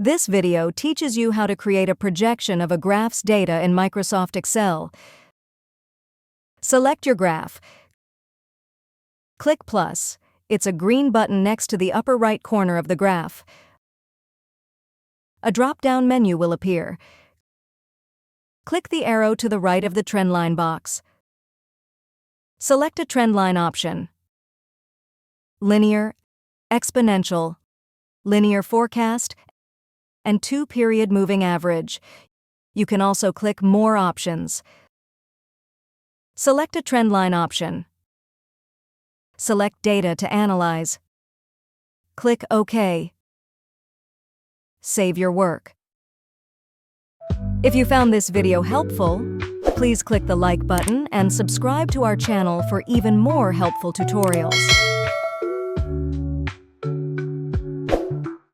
This video teaches you how to create a projection of a graph's data in Microsoft Excel. Select your graph. Click plus. It's a green button next to the upper right corner of the graph. A drop-down menu will appear. Click the arrow to the right of the trendline box. Select a trendline option. Linear, exponential, linear forecast, and 2-period moving average. You can also click More options. Select a trendline option. Select Data to analyze. Click OK. Save your work. If you found this video helpful, please click the like button and subscribe to our channel for even more helpful tutorials.